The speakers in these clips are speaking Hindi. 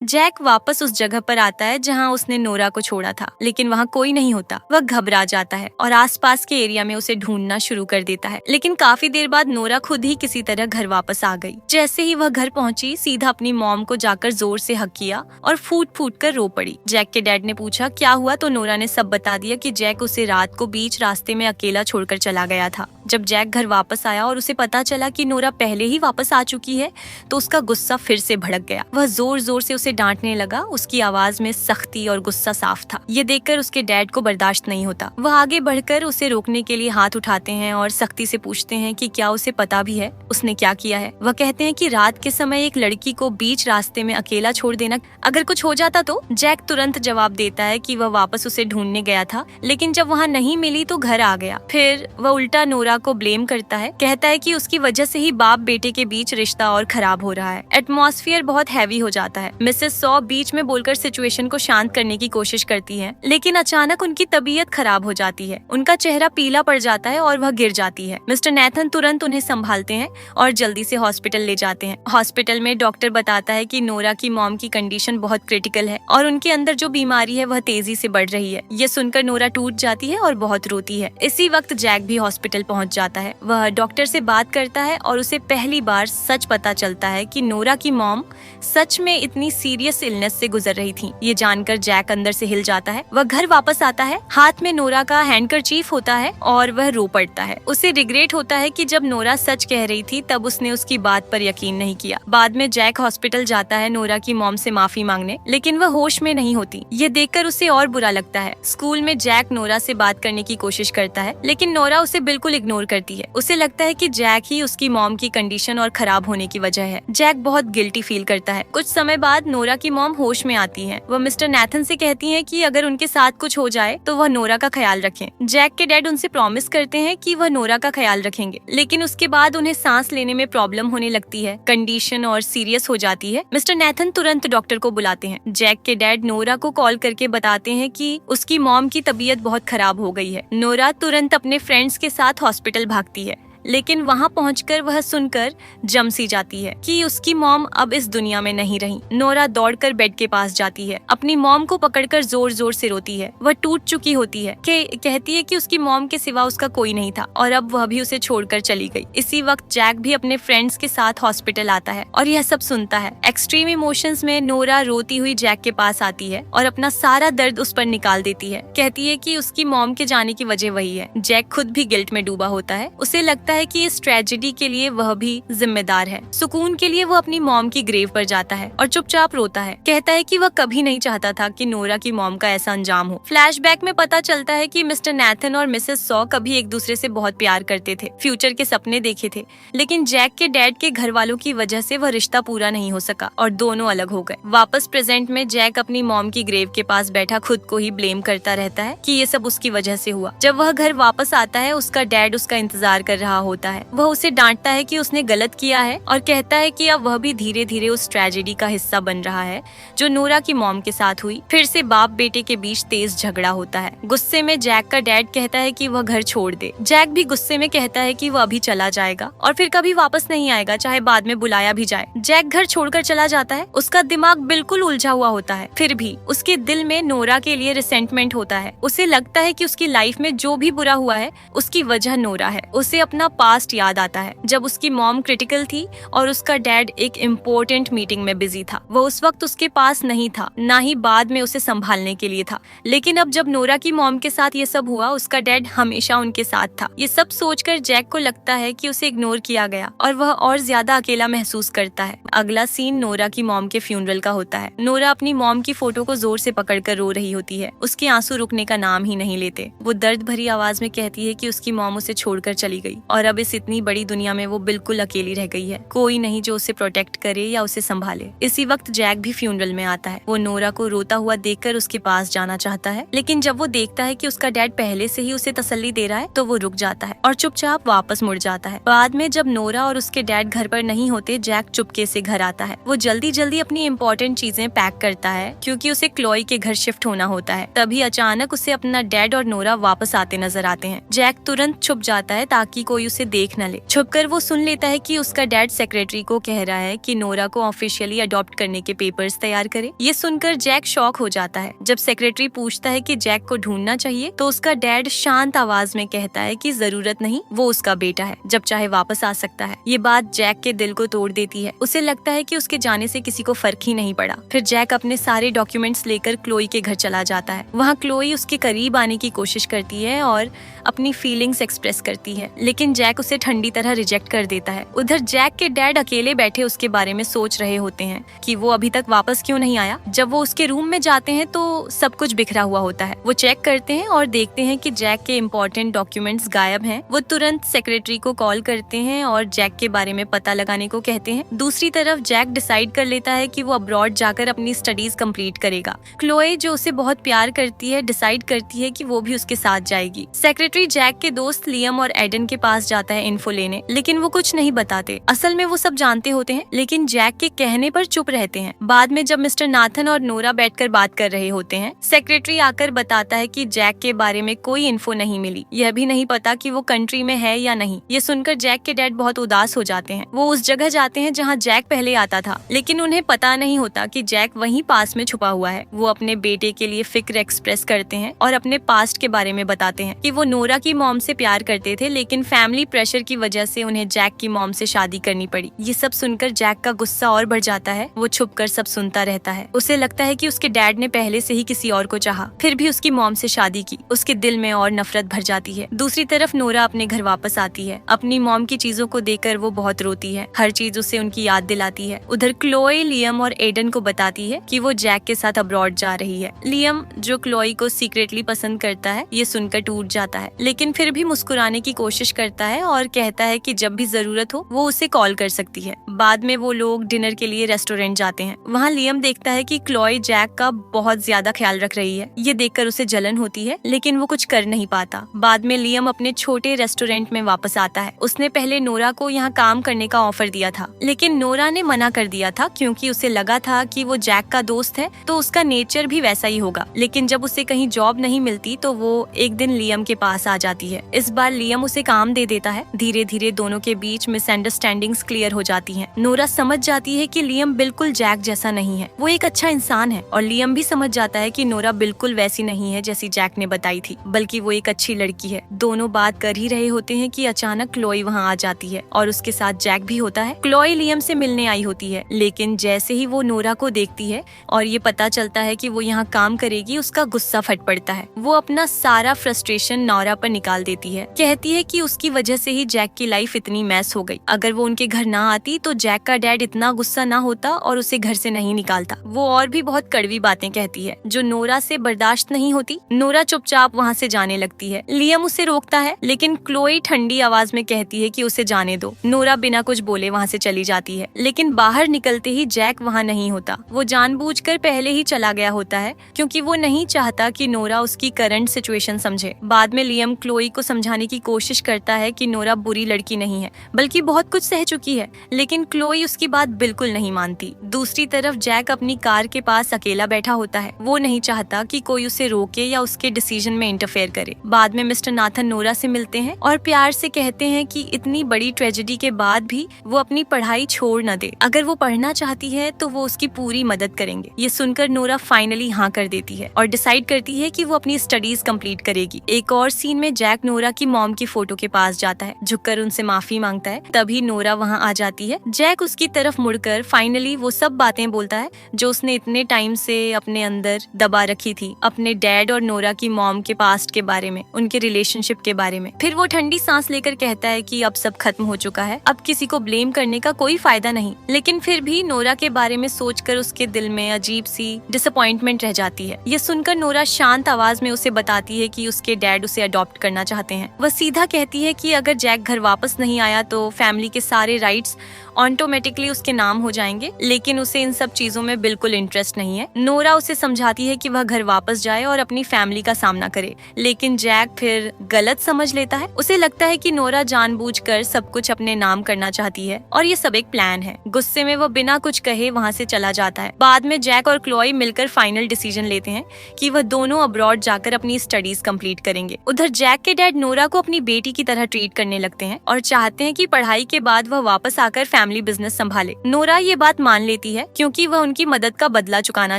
जैक वापस उस जगह पर आता है जहाँ उसने नोरा को छोड़ा था, लेकिन वहाँ कोई नहीं होता। वह घबरा जाता है और आसपास के एरिया में उसे ढूंढना शुरू कर देता है, लेकिन काफी देर बाद नोरा खुद ही किसी तरह घर वापस आ गई। जैसे ही वह घर पहुंची, सीधा अपनी मॉम को जाकर जोर से हक किया और फूट फूट कर रो पड़ी। जैक के डैड ने पूछा क्या हुआ, तो नोरा ने सब बता दिया कि जैक उसे रात को बीच रास्ते में अकेला छोड़कर चला गया था। जब जैक घर वापस आया और उसे पता चला कि नोरा पहले ही वापस आ चुकी है, तो उसका गुस्सा फिर से भड़क गया। वह जोर जोर से उसे डांटने लगा। उसकी आवाज में सख्ती और गुस्सा साफ था। ये देखकर उसके डैड को बर्दाश्त नहीं होता। वह आगे बढ़कर उसे रोकने के लिए हाथ उठाते हैं और सख्ती से पूछते हैं कि क्या उसे पता भी है उसने क्या किया है। वह कहते हैं कि रात के समय एक लड़की को बीच रास्ते में अकेला छोड़ देना अगर कुछ हो जाता तो। जैक तुरंत जवाब देता है कि वह वापस उसे ढूंढने गया था, लेकिन जब वहाँ नहीं मिली तो घर आ गया। फिर वह उल्टा नोरा को ब्लेम करता है, कहता है कि उसकी वजह से ही बाप बेटे के बीच रिश्ता और खराब हो रहा है। एटमॉस्फेयर बहुत हैवी हो जाता है। मिसेस सॉ बीच में बोलकर सिचुएशन को शांत करने की कोशिश करती है, लेकिन अचानक उनकी तबीयत खराब हो जाती है। उनका चेहरा पीला पड़ जाता है और वह गिर जाती है। मिस्टर नेथन तुरंत उन्हें संभालते हैं और जल्दी से हॉस्पिटल ले जाते हैं। हॉस्पिटल में डॉक्टर बताता है कि नोरा की मॉम की कंडीशन बहुत क्रिटिकल है और उनके अंदर जो बीमारी है वह तेजी से बढ़ रही है। ये सुनकर नोरा टूट जाती है और बहुत रोती है। इसी वक्त जैक भी हॉस्पिटल पहुंच जाता है। वह डॉक्टर से बात करता है और उसे पहली बार सच पता चलता है कि नोरा की मॉम सच में इतनी सीरियस इलनेस से गुजर रही थी। ये जानकर जैक अंदर से हिल जाता है। वह घर वापस आता है। हाथ में नोरा का हैंडकरचीफ होता है और वह रो पड़ता है। उसे रिग्रेट होता है कि जब नोरा सच कह रही थी तब उसने उसकी बात पर यकीन नहीं किया। बाद में जैक हॉस्पिटल जाता है नोरा की मॉम से माफी मांगने, लेकिन वह होश में नहीं होती। ये देखकर उसे और बुरा लगता है। स्कूल में जैक नोरा से बात करने की कोशिश करता है, लेकिन नोरा उसे बिल्कुल इग्नोर करती है। उसे लगता है कि जैक ही उसकी मॉम की कंडीशन और खराब होने की वजह है। जैक बहुत गिल्टी फील करता है। कुछ समय बाद नोरा की मॉम होश में आती है। वह मिस्टर नेथन से कहती है कि अगर उनके साथ कुछ हो जाए तो वह नोरा का ख्याल रखें। जैक के डैड उनसे प्रॉमिस करते हैं कि वह नोरा का ख्याल रखेंगे, लेकिन उसके बाद उन्हें सांस लेने में प्रॉब्लम होने लगती है। कंडीशन और सीरियस हो जाती है। मिस्टर नेथन तुरंत डॉक्टर को बुलाते हैं। जैक के डैड नोरा को कॉल करके बताते हैं कि उसकी मॉम की तबीयत बहुत खराब हो गई है। नोरा तुरंत अपने फ्रेंड्स के साथ हॉस्पिटल भागती है, लेकिन वहाँ पहुंचकर वह सुनकर जम सी जाती है कि उसकी मॉम अब इस दुनिया में नहीं रही। नोरा दौड़कर बेड के पास जाती है। अपनी मॉम को पकड़कर जोर जोर से रोती है। वह टूट चुकी होती है। कहती है कि उसकी मॉम के सिवा उसका कोई नहीं था और अब वह भी उसे छोड़कर चली गई। इसी वक्त जैक भी अपने फ्रेंड्स के साथ हॉस्पिटल आता है और यह सब सुनता है। एक्सट्रीम इमोशंस में नोरा रोती हुई जैक के पास आती है और अपना सारा दर्द उस पर निकाल देती है। कहती है कि उसकी मॉम के जाने की वजह वही है। जैक खुद भी गिल्ट में डूबा होता है। उसे लगता है कि इस ट्रेजेडी के लिए वह भी जिम्मेदार है। सुकून के लिए वो अपनी मॉम की ग्रेव पर जाता है और चुपचाप रोता है। कहता है कि वह कभी नहीं चाहता था कि नोरा की मॉम का ऐसा अंजाम हो। फ्लैशबैक में पता चलता है कि मिस्टर नेथन और मिसेस सॉ कभी एक दूसरे से बहुत प्यार करते थे, फ्यूचर के सपने देखे थे, लेकिन जैक के डैड के घर वालों की वजह से वह रिश्ता पूरा नहीं हो सका और दोनों अलग हो गए। वापस प्रेजेंट में जैक अपनी मॉम की ग्रेव के पास बैठा खुद को ही ब्लेम करता रहता है कि ये सब उसकी वजह से हुआ। जब वह घर वापस आता है, उसका डैड उसका इंतजार कर रहा होता है। वह उसे डांटता है कि उसने गलत किया है और कहता है कि अब वह भी धीरे धीरे उस ट्रेजेडी का हिस्सा बन रहा है जो नोरा की मॉम के साथ हुई। फिर से बाप बेटे के बीच तेज झगड़ा होता है। गुस्से में जैक का डैड कहता है कि वह घर छोड़ दे। जैक भी गुस्से में कहता है कि वह अभी चला जाएगा और फिर कभी वापस नहीं आएगा, चाहे बाद में बुलाया भी जाए। जैक घर छोड़कर चला जाता है। उसका दिमाग बिल्कुल उलझा हुआ होता है। फिर भी उसके दिल में नोरा के लिए रिसेंटमेंट होता है। उसे लगता है कि उसकी लाइफ में जो भी बुरा हुआ है उसकी वजह नोरा है। उसे अपना पास्ट याद आता है, जब उसकी मॉम क्रिटिकल थी और उसका डैड एक इम्पोर्टेंट मीटिंग में बिजी था। वो उस वक्त उसके पास नहीं था, ना ही बाद में उसे संभालने के लिए था। लेकिन अब जब नोरा की मॉम के साथ ये सब हुआ, उसका डैड हमेशा उनके साथ था। ये सब सोचकर जैक को लगता है कि उसे इग्नोर किया गया और वह और ज्यादा अकेला महसूस करता है। अगला सीन नोरा की मॉम के फ्यूनरल का होता है। नोरा अपनी मॉम की फोटो को जोर से पकड़कर रो रही होती है। उसके आंसू रुकने का नाम ही नहीं लेते। वो दर्द भरी आवाज में कहती है कि उसकी मॉम उसे छोड़कर चली गई और अब इस इतनी बड़ी दुनिया में वो बिल्कुल अकेली रह गई है। कोई नहीं जो उसे प्रोटेक्ट करे या उसे संभाले। इसी वक्त जैक भी फ्यूनरल में आता है। वो नोरा को रोता हुआ देखकर उसके पास जाना चाहता है, लेकिन जब वो देखता है कि उसका डैड पहले से ही उसे तसल्ली दे रहा है तो वो रुक जाता है और चुपचाप वापस मुड़ जाता है। बाद में जब नोरा और उसके डैड घर पर नहीं होते, जैक चुपके से घर आता है। वो जल्दी जल्दी अपनी इम्पोर्टेंट चीजें पैक करता है क्योंकि उसे क्लोई के घर शिफ्ट होना होता है। तभी अचानक उसे अपना डैड और नोरा वापस आते नजर आते हैं। जैक तुरंत छुप जाता है ताकि कोई कोई उसे देख न ले। छुपकर वो सुन लेता है कि उसका डैड सेक्रेटरी को कह रहा है कि नोरा को ऑफिशियली अडॉप्ट करने के पेपर्स तैयार करे। ये सुनकर जैक शॉक हो जाता है। जब सेक्रेटरी पूछता है कि जैक को ढूंढना चाहिए तो उसका डैड शांत आवाज में कहता है कि जरूरत नहीं, वो उसका बेटा है, जब चाहे वापस आ सकता है। ये बात जैक के दिल को तोड़ देती है। उसे लगता है कि उसके जाने से किसी को फर्क ही नहीं पड़ा। फिर जैक अपने सारे डॉक्यूमेंट्स लेकर क्लोई के घर चला जाता है। वहाँ क्लोई उसके करीब आने की कोशिश करती है और अपनी फीलिंग्स एक्सप्रेस करती है, लेकिन जैक उसे ठंडी तरह रिजेक्ट कर देता है। उधर जैक के डैड अकेले बैठे उसके बारे में सोच रहे होते हैं कि वो अभी तक वापस क्यों नहीं आया। जब वो उसके रूम में जाते हैं तो सब कुछ बिखरा हुआ होता है। वो चेक करते हैं और देखते हैं कि जैक के इम्पोर्टेंट डॉक्यूमेंट्स गायब हैं। वो तुरंत सेक्रेटरी को कॉल करते हैं और जैक के बारे में पता लगाने को कहते हैं। दूसरी तरफ जैक डिसाइड कर लेता है कि वो अब्रॉड जाकर अपनी स्टडीज कंप्लीट करेगा। क्लोए जो उसे बहुत प्यार करती है डिसाइड करती है कि वो भी उसके साथ जाएगी। सेक्रेटरी जैक के दोस्त लियम और एडन के पास जाता है इन्फो लेने, लेकिन वो कुछ नहीं बताते। असल में वो सब जानते होते हैं, लेकिन जैक के कहने पर चुप रहते हैं। बाद में जब मिस्टर नाथन और नोरा बैठकर बात कर रहे होते हैं, सेक्रेटरी आकर बताता है कि जैक के बारे में कोई इन्फो नहीं मिली। यह भी नहीं पता कि वो कंट्री में है या नहीं। ये सुनकर जैक के डैड बहुत उदास हो जाते हैं। वो उस जगह जाते हैं जहाँ जैक पहले आता था, लेकिन उन्हें पता नहीं होता कि जैक वहीं पास में छुपा हुआ है। वो अपने बेटे के लिए फिक्र एक्सप्रेस करते हैं और अपने पास्ट के बारे में बताते हैं कि वो नोरा की मॉम से प्यार करते थे, लेकिन फैमिली प्रेशर की वजह से उन्हें जैक की मॉम से शादी करनी पड़ी। ये सब सुनकर जैक का गुस्सा और बढ़ जाता है। वो छुपकर सब सुनता रहता है। उसे लगता है कि उसके डैड ने पहले से ही किसी और को चाहा, फिर भी उसकी मॉम से शादी की। उसके दिल में और नफरत भर जाती है। दूसरी तरफ नोरा अपने घर वापस आती है। अपनी मॉम की चीजों को देखकर वो बहुत रोती है। हर चीज उसे उनकी याद दिलाती है। उधर क्लोई लियम और एडन को बताती है कि वो जैक के साथ अब्रॉड जा रही है। लियम जो क्लोई को सीक्रेटली पसंद करता है, ये सुनकर टूट जाता है, लेकिन फिर भी मुस्कुराने की कोशिश करता है और कहता है कि जब भी जरूरत हो वो उसे कॉल कर सकती है। बाद में वो लोग डिनर के लिए रेस्टोरेंट जाते हैं। वहाँ लियम देखता है कि क्लोई जैक का बहुत ज्यादा ख्याल रख रही है। ये देखकर उसे जलन होती है, लेकिन वो कुछ कर नहीं पाता। बाद में लियम अपने छोटे रेस्टोरेंट में वापस आता है। उसने पहले नोरा को यहाँ काम करने का ऑफर दिया था, लेकिन नोरा ने मना कर दिया था क्योंकि उसे लगा था कि वो जैक का दोस्त है तो उसका नेचर भी वैसा ही होगा। लेकिन जब उसे कहीं जॉब नहीं मिलती तो वो एक दिन लियम के पास आ जाती है। इस बार लियम उसे काम दे देता है। धीरे धीरे दोनों के बीच मिसअंडरस्टैंडिंग्स क्लियर हो जाती हैं। नोरा समझ जाती है कि लियम बिल्कुल जैक जैसा नहीं है, वो एक अच्छा इंसान है। और लियम भी समझ जाता है कि नोरा बिल्कुल वैसी नहीं है जैसी जैक ने बताई थी, बल्कि वो एक अच्छी लड़की है। दोनों बात कर ही रहे होते हैं कि अचानक क्लोई वहाँ आ जाती है और उसके साथ जैक भी होता है। क्लोई लियम से मिलने आई होती है, लेकिन जैसे ही वो नोरा को देखती है और ये पता चलता है कि वो यहाँ काम करेगी, उसका गुस्सा फट पड़ता है। वो अपना सारा फ्रस्ट्रेशन नोरा पर निकाल देती है। कहती है कि उसकी वजह से ही जैक की लाइफ इतनी मैस हो गई। अगर वो उनके घर ना आती तो जैक का डैड इतना गुस्सा ना होता और उसे घर से नहीं निकालता। वो और भी बहुत कड़वी बातें कहती है जो नोरा से बर्दाश्त नहीं होती। नोरा चुपचाप वहाँ से जाने लगती है। लियम उसे रोकता है, लेकिन क्लोई ठंडी आवाज में कहती है कि उसे जाने दो। नोरा बिना कुछ बोले वहाँ से चली जाती है, लेकिन बाहर निकलते ही जैक वहाँ नहीं होता। वो जानबूझकर पहले ही चला गया होता है क्योंकि वो नहीं चाहता कि नोरा उसकी करंट सिचुएशन समझे। बाद में लियम क्लोई को समझाने की कोशिश करता है कि नोरा बुरी लड़की नहीं है, बल्कि बहुत कुछ सह चुकी है, लेकिन क्लोई उसकी बात बिल्कुल नहीं मानती। दूसरी तरफ जैक अपनी कार के पास अकेला बैठा होता है। वो नहीं चाहता कि कोई उसे रोके या उसके डिसीजन में इंटरफेयर करे। बाद में मिस्टर नाथन नोरा से मिलते हैं और प्यार से कहते हैं कि इतनी बड़ी ट्रेजेडी के बाद भी वो अपनी पढ़ाई छोड़ न दे। अगर वो पढ़ना चाहती है तो वो उसकी पूरी मदद करेंगे। ये सुनकर नोरा फाइनली हाँ कर देती है और डिसाइड करती है कि वो अपनी स्टडीज कंप्लीट करेगी। एक और सीन में जैक नोरा की मॉम की फोटो के पास जाता है, झुककर उनसे माफी मांगता है। तभी नोरा वहाँ आ जाती है। जैक उसकी तरफ मुड़कर फाइनली वो सब बातें बोलता है जो उसने इतने टाइम से अपने अंदर दबा रखी थी, अपने डैड और नोरा की मॉम के पास्ट के बारे में, उनके रिलेशनशिप के बारे में। फिर वो ठंडी सांस लेकर कहता है कि अब सब खत्म हो चुका है, अब किसी को ब्लेम करने का कोई फायदा नहीं। लेकिन फिर भी नोरा के बारे में सोचकर उसके दिल में अजीब सी डिसअपॉइंटमेंट रह जाती है। ये सुनकर नोरा शांत आवाज में उसे बताती है कि उसके डैड उसे अडॉप्ट करना चाहते हैं। वह सीधा कहती है कि अगर जैक घर वापस नहीं आया तो फैमिली के सारे राइट्स ऑटोमेटिकली उसके नाम हो जाएंगे, लेकिन उसे इन सब चीजों में बिल्कुल इंटरेस्ट नहीं है। नोरा उसे समझाती है कि वह घर वापस जाए और अपनी फैमिली का सामना करे, लेकिन जैक फिर गलत समझ लेता है। उसे लगता है कि नोरा जानबूझकर सब कुछ अपने नाम करना चाहती है और ये सब एक प्लान है। गुस्से में वह बिना कुछ कहे वहाँ से चला जाता है। बाद में जैक और क्लोई मिलकर फाइनल डिसीजन लेते हैं कि वह दोनों अब्रॉड जाकर अपनी स्टडीज कंप्लीट करेंगे। उधर जैक के डैड नोरा को अपनी बेटी की तरह ट्रीट करने लगते हैं और चाहते हैं कि पढ़ाई के बाद वह वापस आकर फैमिली बिजनेस संभाले। नोरा ये बात मान लेती है क्योंकि वह उनकी मदद का बदला चुकाना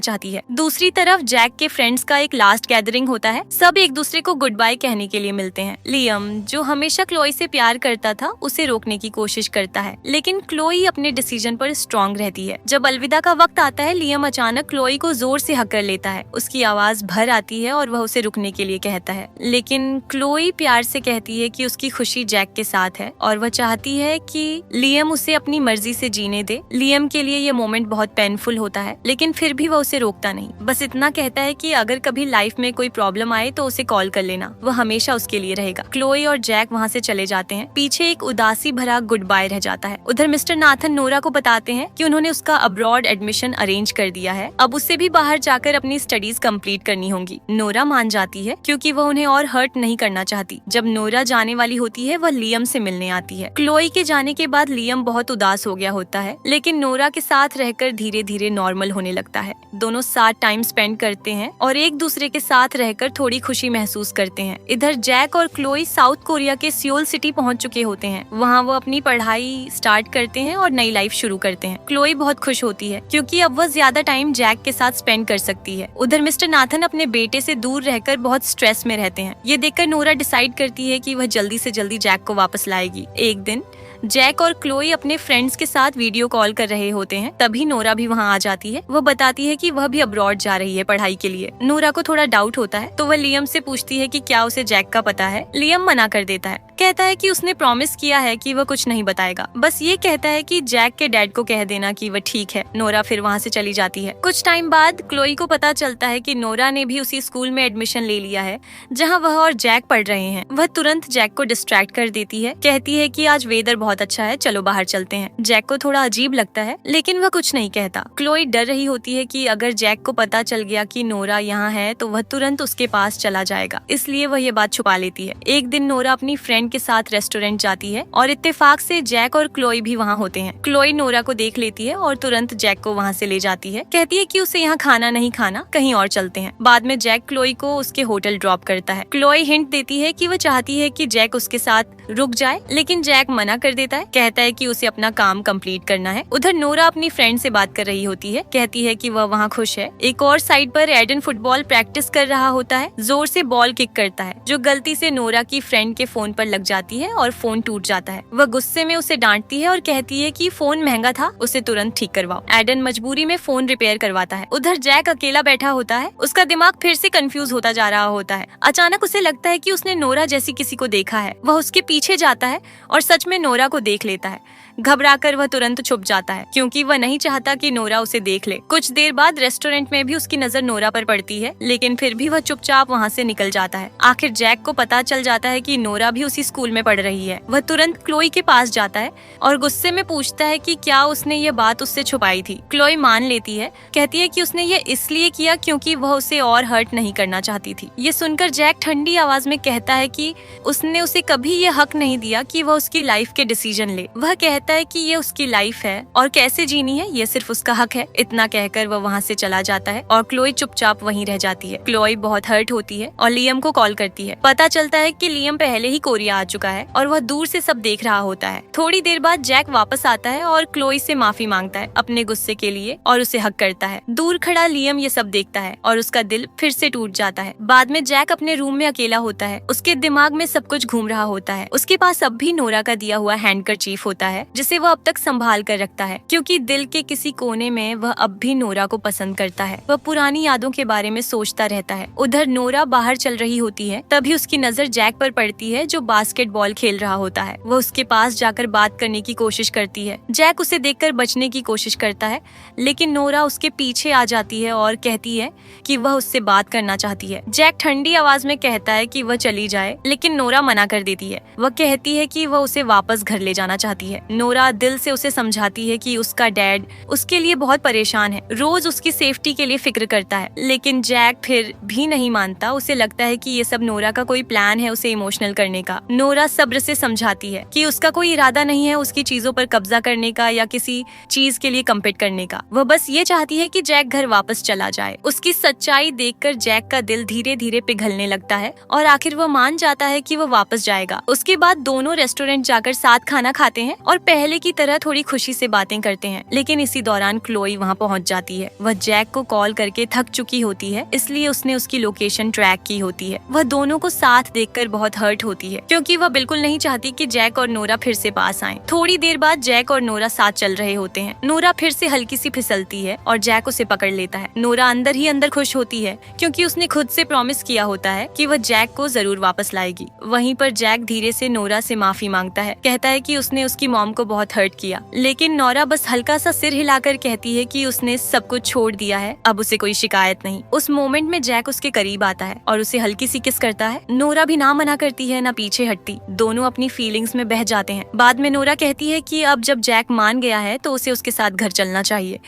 चाहती है। दूसरी तरफ जैक के फ्रेंड्स का एक लास्ट गैदरिंग होता है। सब एक दूसरे को गुड बाय कहने के लिए मिलते हैं। लियम, जो हमेशा क्लोई से प्यार करता था, उसे रोकने की कोशिश करता है, लेकिन क्लोई अपने डिसीजन पर स्ट्रॉन्ग रहती है। जब अलविदा का वक्त आता है, लियम अचानक क्लोई को जोर से हक कर लेता है। उसकी आवाज भर आती है और वह उसे रुकने के लिए कहता है, लेकिन क्लोई प्यार से कहती है कि उसकी खुशी जैक के साथ है और वह चाहती है कि लियम उसे अपनी मर्जी से जीने दे। लियम के लिए ये मोमेंट बहुत पेनफुल होता है, लेकिन फिर भी वह उसे रोकता नहीं। बस इतना कहता है कि अगर कभी लाइफ में कोई प्रॉब्लम आए तो उसे कॉल कर लेना, वह हमेशा उसके लिए रहेगा। क्लोई और जैक वहाँ से चले जाते हैं। पीछे एक उदासी भरा गुड बाय रह जाता है। उधर मिस्टर नाथन नोरा को बताते हैं कि उन्होंने उसका अब्रॉड एडमिशन अरेंज कर दिया है। अब उससे भी बाहर जाकर अपनी स्टडीज कंप्लीट करनी होंगी। नोरा मान जाती है क्योंकि वह उन्हें और हर्ट नहीं करना चाहती। जब नोरा जाने वाली होती है, वह लियम से मिलने आती है। क्लोई के जाने के बाद लियम बहुत उदास हो गया होता है, लेकिन नोरा के साथ रहकर धीरे धीरे नॉर्मल होने लगता है। दोनों साथ टाइम स्पेंड करते हैं और एक दूसरे के साथ रहकर थोड़ी खुशी महसूस करते हैं। इधर जैक और क्लोई साउथ कोरिया के सियोल सिटी पहुंच चुके होते हैं। वहां वो अपनी पढ़ाई स्टार्ट करते हैं और नई लाइफ शुरू करते हैं। क्लोई बहुत खुश होती है क्योंकि अब वह ज्यादा टाइम जैक के साथ स्पेंड कर सकती है। उधर मिस्टर नाथन अपने बेटे से दूर रहकर बहुत स्ट्रेस में रहते हैं। ये देखकर नोरा डिसाइड करती है कि वह जल्दी से जल्दी जैक को वापस लाएगी। एक दिन जैक और क्लोई अपने फ्रेंड्स के साथ वीडियो कॉल कर रहे होते हैं, तभी नोरा भी वहाँ आ जाती है। वह बताती है कि वह भी अब्रॉड जा रही है पढ़ाई के लिए। नोरा को थोड़ा डाउट होता है तो वह लियम से पूछती है कि क्या उसे जैक का पता है। लियम मना कर देता है, कहता है कि उसने प्रॉमिस किया है कि वह कुछ नहीं बताएगा, बस ये कहता है कि जैक के डैड को कह देना कि वह ठीक है। नोरा फिर वहाँ से चली जाती है। कुछ टाइम बाद क्लोई को पता चलता है कि नोरा ने भी उसी स्कूल में एडमिशन ले लिया है जहाँ वह और जैक पढ़ रहे हैं। वह तुरंत जैक को डिस्ट्रैक्ट कर देती है, कहती है कि आज वेदर बहुत अच्छा है, चलो बाहर चलते हैं। जैक को थोड़ा अजीब लगता है, लेकिन वह कुछ नहीं कहता। क्लोई डर रही होती है कि अगर जैक को पता चल गया कि नोरा यहाँ है तो वह तुरंत उसके पास चला जाएगा, इसलिए वह ये बात छुपा लेती है। एक दिन नोरा अपनी फ्रेंड के साथ रेस्टोरेंट जाती है और इत्तेफाक से जैक और क्लोई भी वहाँ होते हैं। क्लोई नोरा को देख लेती है और तुरंत जैक को वहाँ से ले जाती है, कहती है कि उसे यहाँ खाना नहीं खाना, कहीं और चलते हैं। बाद में जैक क्लोई को उसके होटल ड्रॉप करता है। क्लोई हिंट देती है कि वह चाहती है कि जैक उसके साथ रुक जाए, लेकिन जैक मना कर देता है, कहता है कि उसे अपना काम कंप्लीट करना है। उधर नोरा अपनी फ्रेंड से बात कर रही होती है, कहती है कि वह वहाँ खुश है। एक और साइड पर एडन फुटबॉल प्रैक्टिस कर रहा होता है, जोर से बॉल किक करता है जो गलती से नोरा की फ्रेंड के फोन पर लग जाती है और फोन टूट जाता है। वह गुस्से में उसे डांटती है और कहती है कि फोन महंगा था, उसे तुरंत ठीक करवाओ। एडन मजबूरी में फोन रिपेयर करवाता है। उधर जैक अकेला बैठा होता है, उसका दिमाग फिर से कंफ्यूज होता जा रहा होता है। अचानक उसे लगता है कि उसने नोरा जैसी किसी को देखा है। वह उसके पीछे जाता है और सच में नोरा को देख लेता है। घबराकर वह तुरंत छुप जाता है क्योंकि वह नहीं चाहता कि नोरा उसे देख ले। कुछ देर बाद रेस्टोरेंट में भी उसकी नजर नोरा पर पड़ती है, लेकिन फिर भी वह चुपचाप वहाँ से निकल जाता है। आखिर जैक को पता चल जाता है कि नोरा भी उसी स्कूल में पढ़ रही है। वह तुरंत क्लोई के पास जाता है और गुस्से में पूछता है कि क्या उसने ये बात उससे छुपाई थी। क्लोई मान लेती है, कहती है कि उसने ये इसलिए किया क्योंकि वह उसे और हर्ट नहीं करना चाहती थी। ये सुनकर जैक ठंडी आवाज में कहता है कि उसने उसे कभी ये हक नहीं दिया कि वह उसकी लाइफ के डिसीजन ले। वह कहता है कि ये उसकी लाइफ है और कैसे जीनी है ये सिर्फ उसका हक है। इतना कहकर वह वहाँ से चला जाता है और क्लोई चुपचाप वहीं रह जाती है। क्लोई बहुत हर्ट होती है और लियम को कॉल करती है। पता चलता है कि लियम पहले ही कोरिया आ चुका है और वह दूर से सब देख रहा होता है। थोड़ी देर बाद जैक वापस आता है और क्लोई से माफी मांगता है अपने गुस्से के लिए और उसे हक करता है। दूर खड़ा लियम ये सब देखता है और उसका दिल फिर से टूट जाता है। बाद में जैक अपने रूम में अकेला होता है। उसके दिमाग में सब कुछ घूम रहा होता है। उसके पास अब भी नोरा का दिया हुआ हैंडकरचीफ होता है जिसे वह अब तक संभाल कर रखता है, क्योंकि दिल के किसी कोने में वह अब भी नोरा को पसंद करता है। वह पुरानी यादों के बारे में सोचता रहता है। उधर नोरा बाहर चल रही होती है, तभी उसकी नजर जैक पर पड़ती है जो बास्केटबॉल खेल रहा होता है। वह उसके पास जाकर बात करने की कोशिश करती है। जैक उसे देखकर बचने की कोशिश करता है, लेकिन नोरा उसके पीछे आ जाती है और कहती है कि वह उससे बात करना चाहती है। जैक ठंडी आवाज में कहता है कि वह चली जाए, लेकिन नोरा मना कर देती है। वह कहती है कि वह उसे वापस घर ले जाना चाहती है। नोरा दिल से उसे समझाती है कि उसका डैड उसके लिए बहुत परेशान है, रोज उसकी सेफ्टी के लिए फिक्र करता है। लेकिन जैक फिर भी नहीं मानता। उसे लगता है कि ये सब नोरा का कोई प्लान है उसे इमोशनल करने का। नोरा सब्र से समझाती है कि उसका कोई इरादा नहीं है उसकी चीजों पर कब्जा करने का या किसी चीज के लिए कम्पीट करने का। वह बस ये चाहती है कि जैक घर वापस चला जाए। उसकी सच्चाई देखकर जैक का दिल धीरे धीरे पिघलने लगता है और आखिर वह मान जाता है कि वह वापस जाएगा। उसके बाद दोनों रेस्टोरेंट जाकर साथ खाना खाते हैं और पहले की तरह थोड़ी खुशी से बातें करते हैं। लेकिन इसी दौरान क्लोई वहाँ पहुँच जाती है। वह जैक को कॉल करके थक चुकी होती है, इसलिए उसने उसकी लोकेशन ट्रैक की होती है। वह दोनों को साथ देखकर बहुत हर्ट होती है क्योंकि वह बिल्कुल नहीं चाहती कि जैक और नोरा फिर से पास आएं। थोड़ी देर बाद जैक और नोरा साथ चल रहे होते हैं। नोरा फिर से हल्की सी फिसलती है और जैक उसे पकड़ लेता है। नोरा अंदर ही अंदर खुश होती है क्योंकि उसने खुद से प्रॉमिस किया होता है कि वह जैक को जरूर वापस लाएगी। वहीं पर जैक धीरे से नोरा से माफी मांगता है, कहता है कि उसने उसकी मॉम को बहुत हर्ट किया। लेकिन नोरा बस हल्का सा सिर हिलाकर कहती है कि उसने सब कुछ छोड़ दिया है, अब उसे कोई शिकायत नहीं। उस मोमेंट में जैक उसके करीब आता है और उसे हल्की सी किस करता है। नोरा भी ना मना करती है ना पीछे हटती, दोनों अपनी फीलिंग्स में बह जाते हैं। बाद में नोरा कहती है कि अब जब जैक मान गया है तो उसे उसके साथ घर चलना चाहिए।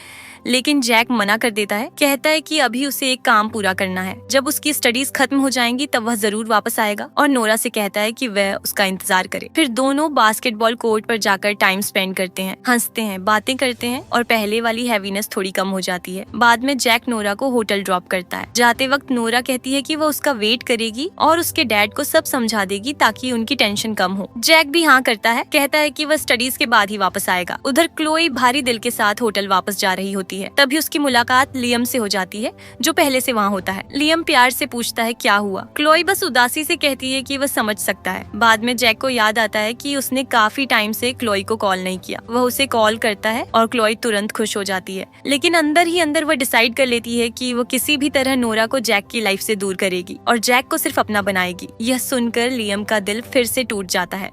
लेकिन जैक मना कर देता है, कहता है कि अभी उसे एक काम पूरा करना है, जब उसकी स्टडीज खत्म हो जाएंगी तब वह जरूर वापस आएगा। और नोरा से कहता है कि वह उसका इंतजार करे। फिर दोनों बास्केटबॉल कोर्ट पर जाकर टाइम स्पेंड करते हैं, हंसते हैं, बातें करते हैं और पहले वाली हैवीनेस थोड़ी कम हो जाती है। बाद में जैक नोरा को होटल ड्रॉप करता है। जाते वक्त नोरा कहती है कि वह उसका वेट करेगी और उसके डैड को सब समझा देगी ताकि उनकी टेंशन कम हो। जैक भी हाँ करता है, कहता है कि वह स्टडीज के बाद ही वापस आएगा। उधर क्लोई भारी दिल के साथ होटल वापस जा रही होती है। तभी उसकी मुलाकात लियम से हो जाती है जो पहले से वहाँ होता है। लियम प्यार से पूछता है क्या हुआ। क्लोई बस उदासी से कहती है कि वह समझ सकता है। बाद में जैक को याद आता है कि उसने काफी टाइम से क्लोई को कॉल नहीं किया। वह उसे कॉल करता है और क्लोई तुरंत खुश हो जाती है। लेकिन अंदर ही अंदर वह डिसाइड कर लेती है कि वो किसी भी तरह नोरा को जैक की लाइफ से दूर करेगी और जैक को सिर्फ अपना बनाएगी। यह सुनकर लियम का दिल फिर से टूट जाता है।